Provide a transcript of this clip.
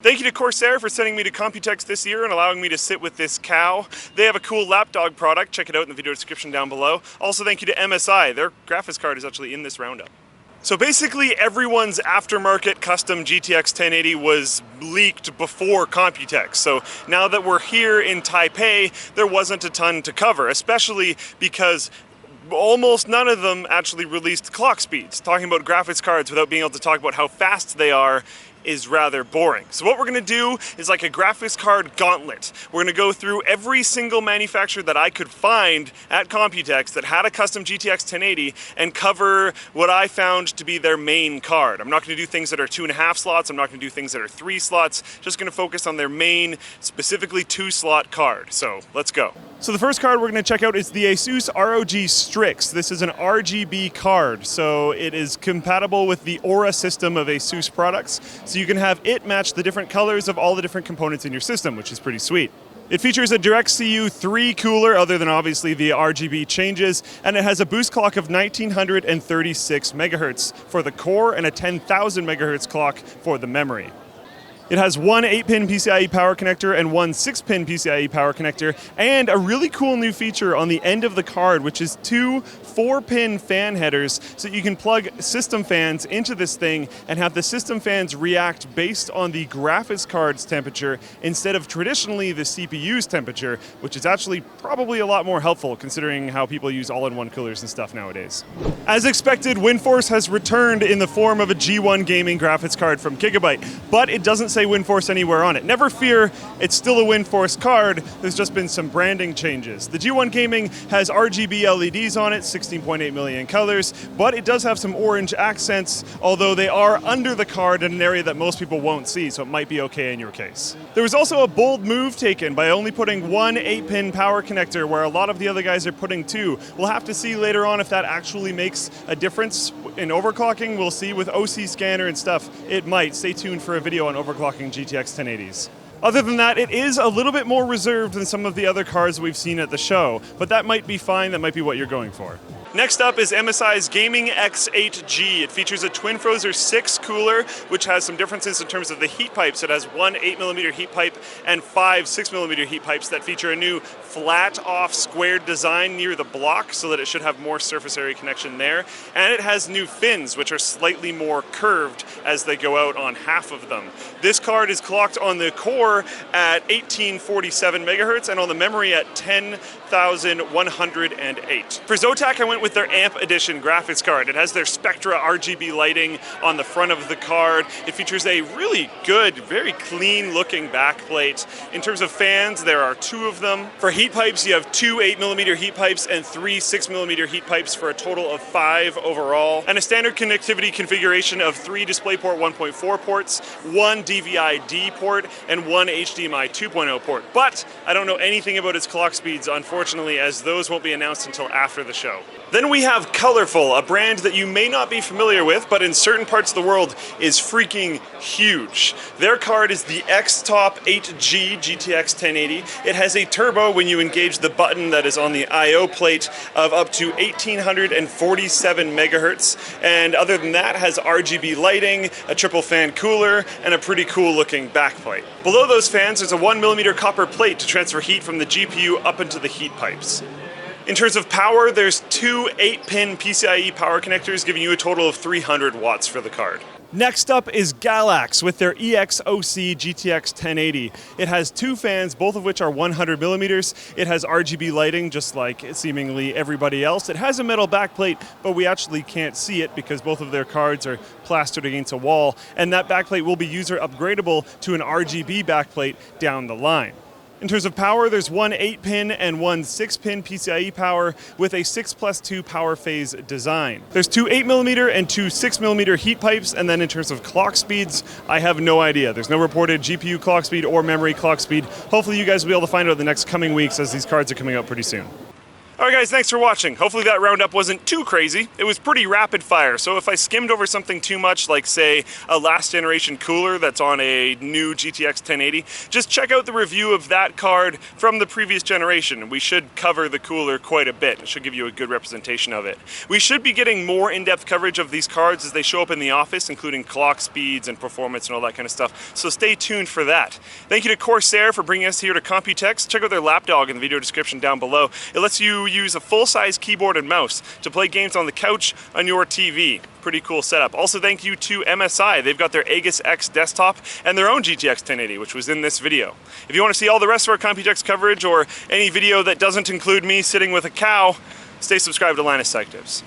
Thank you to Corsair for sending me to Computex this year and allowing me to sit with this cow. They have a cool lapdog product. Check it out in the video description down below. Also, thank you to MSI. Their graphics card is actually in this roundup. So basically, everyone's aftermarket custom GTX 1080 was leaked before Computex. So now that we're here in Taipei, there wasn't a ton to cover, especially because almost none of them actually released clock speeds. Talking about graphics cards without being able to talk about how fast they are is rather boring. So what we're going to do is like a graphics card gauntlet. We're going to go through every single manufacturer that I could find at Computex that had a custom GTX 1080 and cover what I found to be their main card. I'm not going to do things that are 2.5 slots. I'm not going to do things that are 3 slots. Just going to focus on their main, specifically 2-slot card. So let's go. So the first card we're going to check out is the Asus ROG Strix. This is an RGB card, so it is compatible with the Aura system of Asus products. So you can have it match the different colors of all the different components in your system, which is pretty sweet. It features a DirectCU 3 cooler, other than obviously the RGB changes, and it has a boost clock of 1936 megahertz for the core and a 10,000 megahertz clock for the memory. It has one 8-pin PCIe power connector and one 6-pin PCIe power connector, and a really cool new feature on the end of the card, which is 2 4-pin fan headers, so you can plug system fans into this thing and have the system fans react based on the graphics card's temperature instead of traditionally the CPU's temperature, which is actually probably a lot more helpful considering how people use all-in-one coolers and stuff nowadays. As expected, WindForce has returned in the form of a G1 gaming graphics card from Gigabyte, but it doesn't say WindForce anywhere on it. Never fear, it's still a WindForce card. There's just been some branding changes. The G1 Gaming has RGB LEDs on it, 16.8 million colors, but it does have some orange accents, although they are under the card in an area that most people won't see, so it might be okay in your case. There was also a bold move taken by only putting one 8-pin power connector where a lot of the other guys are putting 2. We'll have to see later on if that actually makes a difference in overclocking. We'll see with OC scanner and stuff, it might. Stay tuned for a video on overclocking GTX 1080s. Other than that, it is a little bit more reserved than some of the other cards we've seen at the show, but that might be fine, that might be what you're going for. Next up is MSI's Gaming X8G. It features a TwinFrozer 6 cooler, which has some differences in terms of the heat pipes. It has one 8mm heat pipe and 5 6mm heat pipes that feature a new flat-off squared design near the block so that it should have more surface area connection there. And it has new fins, which are slightly more curved as they go out on half of them. This card is clocked on the core at 1847 megahertz and on the memory at 10,108. For Zotac, I went with their AMP Edition graphics card. It has their Spectra RGB lighting on the front of the card. It features a really good, very clean looking backplate. In terms of fans, there are 2 of them. For heat pipes, you have 2 8mm heat pipes and 3 6mm heat pipes for a total of 5 overall. And a standard connectivity configuration of 3 DisplayPort 1.4 ports, 1 DVI-D port, and 1 HDMI 2.0 port. But I don't know anything about its clock speeds, unfortunately, as those won't be announced until after the show. Then we have Colorful, a brand that you may not be familiar with, but in certain parts of the world is freaking huge. Their card is the X-Top 8G GTX 1080. It has a turbo when you engage the button that is on the I/O plate of up to 1847 megahertz, and other than that has RGB lighting, a triple fan cooler, and a pretty cool looking backplate. Below those fans, there's a 1mm copper plate to transfer heat from the GPU up into the heat pipes. In terms of power, there's 2 8-pin PCIe power connectors giving you a total of 300 watts for the card. Next up is Galax with their EXOC GTX 1080. It has 2 fans, both of which are 100 millimeters. It has RGB lighting, just like seemingly everybody else. It has a metal backplate, but we actually can't see it because both of their cards are plastered against a wall, and that backplate will be user upgradable to an RGB backplate down the line. In terms of power, there's one 8-pin and one 6-pin PCIe power with a 6+2 power phase design. There's 2 8mm and 2 6mm heat pipes, and then in terms of clock speeds, I have no idea. There's no reported GPU clock speed or memory clock speed. Hopefully you guys will be able to find out in the next coming weeks as these cards are coming out pretty soon. Alright guys, thanks for watching. Hopefully that roundup wasn't too crazy. It was pretty rapid fire, so if I skimmed over something too much, like say a last generation cooler that's on a new GTX 1080, just check out the review of that card from the previous generation. We should cover the cooler quite a bit. It should give you a good representation of it. We should be getting more in-depth coverage of these cards as they show up in the office, including clock speeds and performance and all that kind of stuff, so stay tuned for that. Thank you to Corsair for bringing us here to Computex. Check out their lapdog in the video description down below. It lets you use a full-size keyboard and mouse to play games on the couch on your TV. Pretty cool setup. Also thank you to MSI. They've got their Asus X desktop and their own GTX 1080, which was in this video. If you want to see all the rest of our Computex coverage or any video that doesn't include me sitting with a cow, stay subscribed to Linus Tech Tips.